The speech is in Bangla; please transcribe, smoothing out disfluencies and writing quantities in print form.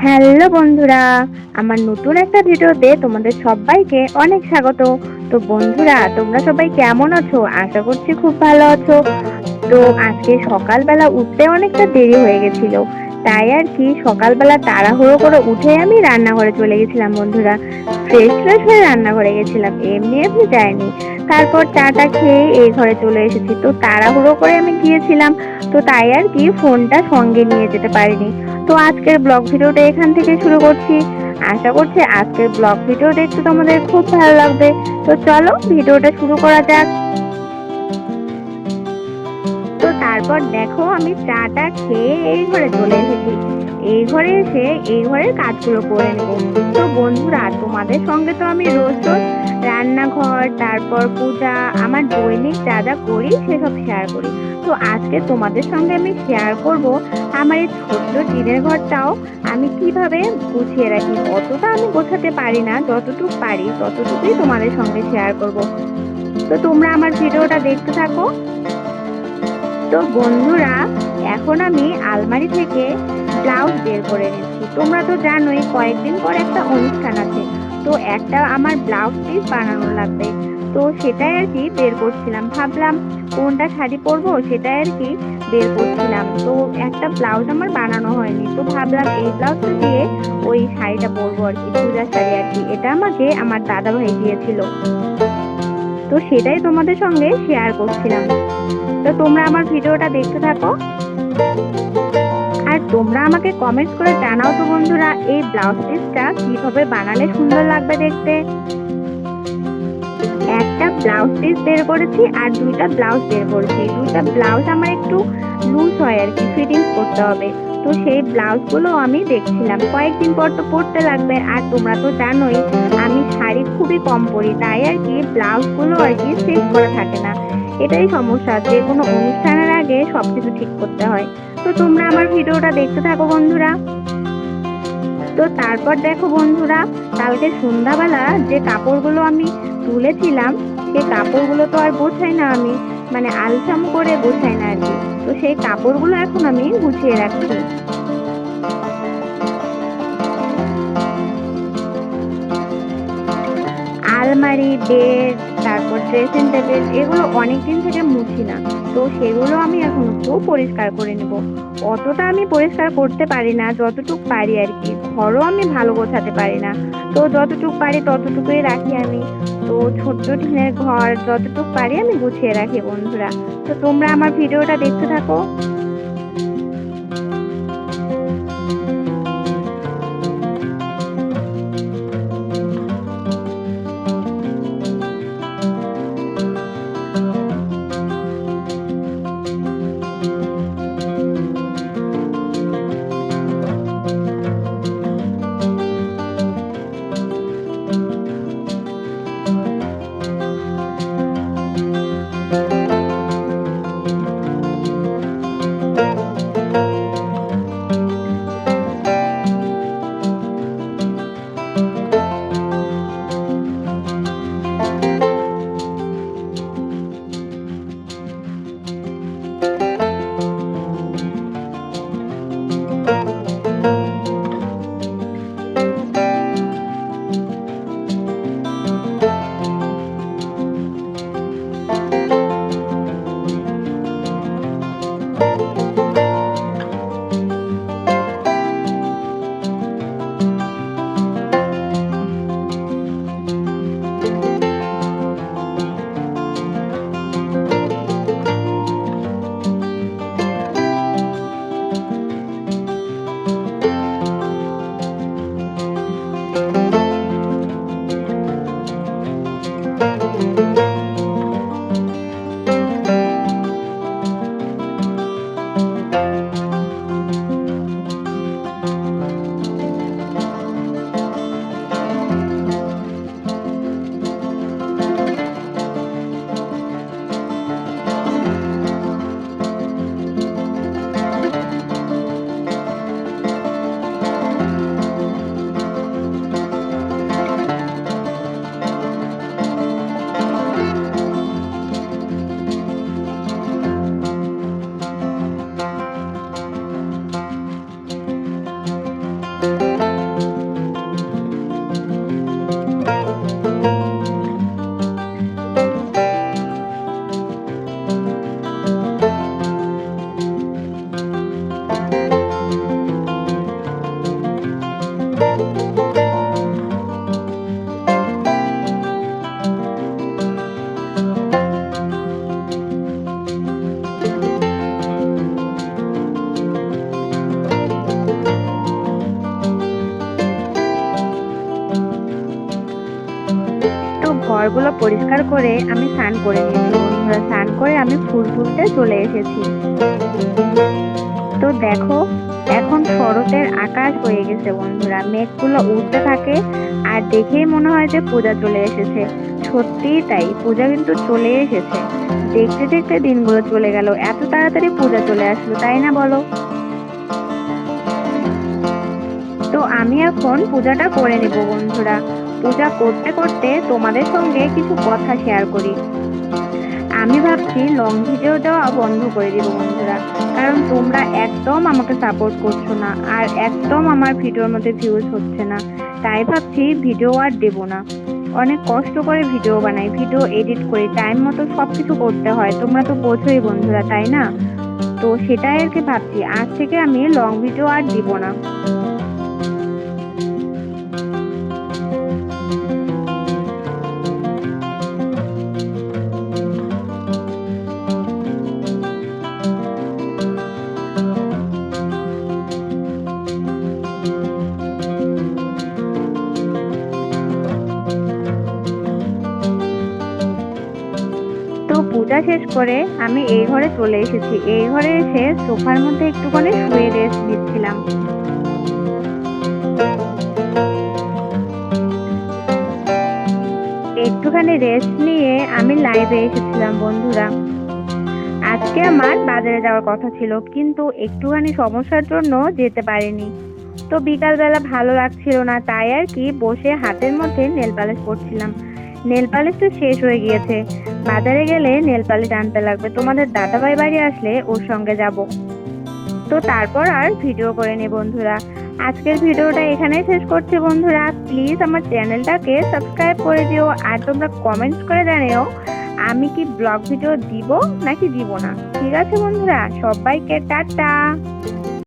হ্যালো বন্ধুরা, আমার নতুন একটা ভিডিওতে তোমাদের সবাইকে অনেক স্বাগত। তো বন্ধুরা, তোমরা সবাই কেমন আছো? আশা করছি খুব ভালো আছো। তো আজকে সকালবেলা উঠতে অনেকটা দেরি হয়ে গেছিল, তাই আর কি সকালবেলা তাড়াহুড়ো করে উঠে আমি রান্নাঘরে চলে গেছিলাম বন্ধুরা। ফ্রেশ হয়ে রান্নাঘরে গেছিলাম, এমনি এমনি যাইনি। তারপর চাটা খেয়ে এই ঘরে চলে এসেছি। তো তাড়াহুড়ো করে আমি গিয়েছিলাম, তো তাই আর কি ফোনটা সঙ্গে নিয়ে যেতে পারিনি। তো আজকের ব্লগ ভিডিওটা এখান থেকে শুরু করছি। আশা করছি আজকের ব্লগ ভিডিও দেখতে তোমাদের খুব ভালো লাগবে। তো চলো ভিডিওটা শুরু করা যাক। তো তারপর দেখো আমি চাটা খেয়ে এই ঘরে চলে এসেছি। এই ঘরে এসে এই ঘরের কাজগুলো করে নেব। তো বন্ধুরা, তোমাদের সঙ্গে তো আমি রোজ রোজ রান্নাঘর, তারপর পূজা, আমার দৈনিক যা যা করি সেসব শেয়ার করি। তো আজকে তোমাদের সঙ্গে আমি শেয়ার করব আমার এই ছোট্ট টিনের ঘরটাও আমি কিভাবে গুছিয়ে রাখি। অতটা আমি গোছাতে পারি না, যতটুকু পারি ততটুকুই তোমাদের সঙ্গে শেয়ার করব। তো তোমরা আমার ভিডিওটা দেখতে থাকো। তো বন্ধুরা, এখন আমি আলমারি থেকে ব্লাউজ বের করে নিচ্ছি। তোমরা তো জানোই কয়েকদিন পর একটা অনুষ্ঠান আছে, তো একটা আমার ব্লাউজ পিস বানানো লাগবে। তো সেটাই আর কি বের করছিলাম, ভাবলাম কোনটা শাড়ি পরবো সেটাই আর কি বের করছিলাম। তো একটা ব্লাউজ আমার বানানো হয়নি, তো ভাবলাম এই ব্লাউজটা দিয়ে ওই শাড়িটা পরবো আর কি, পূজার শাড়ি আর কি। এটা আমাকে আমার দাদা ভাই দিয়েছিল, তো সেটাই তোমাদের সঙ্গে শেয়ার করছিলাম। তো তোমরা আমার ভিডিওটা দেখতে থাকো। আর তোমরা আমাকে কমেন্ট করে জানাও তো বন্ধুরা, এই ব্লাউজ পিসটা কিভাবে বানালে সুন্দর লাগবে দেখতে। একটা ব্লাউজ পিস বের করেছি আর দুইটা ব্লাউজ বের করেছি। দুইটা ব্লাউজ আমার একটু লুজ হয় আর কি, ফিটিংস করতে হবে। তো সেই ব্লাউজগুলো আমি দেখছিলাম, কয়েকদিন পর তো পরতে লাগবে। আর তোমরা তো জানোই আমি শাড়ি খুবই কম পরি, তাই আর কি ব্লাউজগুলো আর কি সেট করা থাকে না। এটাই সমস্যা, যে কোনো অনুষ্ঠানের আগে সবকিছু ঠিক করতে হয়। তো তোমরা আমার ভিডিওটা দেখতে থাকো বন্ধুরা। তো তারপর দেখো বন্ধুরা, কালকে সন্ধ্যাবেলা যে কাপড়গুলো আমি তুলেছিলাম, সেই কাপড়গুলো তো আর গোছাই না আমি, মানে আলসাম করে গোছাই না আর কি। তো সেই কাপড়গুলো এখন আমি গুছিয়ে রাখছি। আলমারি, বেড, তারপর ড্রেসিং টেবিল, এগুলো অনেক দিন থেকে মুছি না। তো সেগুলো আমি এখন একটু পরিষ্কার করে নেব। অতটা আমি পরিষ্কার করতে পারি না, যতটুকু পারি আর কি। ঘরও আমি ভালো গোছাতে পারি না, তো যতটুকু পারি ততটুকুই রাখি আমি। তো ছোট্ট টিনের ঘর যতটুকু পারি আমি গুছিয়ে রাখি বন্ধুরা। তো তোমরা আমার ভিডিওটা দেখতে থাকো। ঘরগুলো পরিষ্কার করে আমি স্নান করে নিয়েছি বন্ধুরা। স্নান করে আমি ফুল তুলতে চলে এসেছি। তো দেখো এখন শরতের আকাশ হয়ে গেছে বন্ধুরা, মেঘগুলো উঠতে থাকে আর দেখেই মনে হয় যে পূজা চলে এসেছে। সত্যিই তাই, পূজা কিন্তু চলে এসেছে। দেখতে দেখতে দিনগুলো চলে গেল, এত তাড়াতাড়ি পূজা চলে আসলো, তাই না বলো? তো আমি এখন পূজাটা করে নেব বন্ধুরা। পূজা করতে করতে তোমাদের সঙ্গে কিছু কথা শেয়ার করি। আমি ভাবছি লং ভিডিও দেওয়া বন্ধ করে দিব বন্ধুরা, কারণ তোমরা একদম আমাকে সাপোর্ট করছো না আর একদম আমার ভিডিওর মধ্যে ভিউজ হচ্ছে না। তাই ভাবছি ভিডিও আর দেবো না। অনেক কষ্ট করে ভিডিও বানাই, ভিডিও এডিট করি, টাইম মতো সবকিছু করতে হয়, তোমরা তো বোঝোই বন্ধুরা, তাই না? তো সেটাই আর কি ভাবছি, আজ থেকে আমি লং ভিডিও আর দিব না। তো পূজা শেষ করে আমি এই ঘরে চলে এসেছি। এই ঘরে এসে সোফার মধ্যে একটুখানি শুয়ে রেস্ট নিচ্ছিলাম। একটুখানি রেস্ট নিয়ে আমি লাইভে এসেছিলাম বন্ধুরা। আজকে আমার বাজারে যাওয়ার কথা ছিল, কিন্তু একটুখানি সমস্যার জন্য যেতে পারিনি। তো বিকালবেলা ভালো লাগছিল না, তাই আর কি বসে হাতের মধ্যে নেল পালিশ করছিলাম। নেল পালিশ তো শেষ হয়ে গিয়েছে, বাজারে গেলে নেল পালিশ আনতে লাগবে। তোমাদের দাদাভাই বাড়ি আসলে ওর সঙ্গে যাব। তো তারপর আর ভিডিও করে নি বন্ধুরা। আজকের ভিডিওটা এখানেই শেষ করছি বন্ধুরা। প্লিজ আমার চ্যানেলটাকে সাবস্ক্রাইব করে দিও আর তোমরা কমেন্টস করে জানিও আমি কি ব্লগ ভিডিও দিব নাকি দিব না। ঠিক আছে বন্ধুরা, সবাইকে টাটা।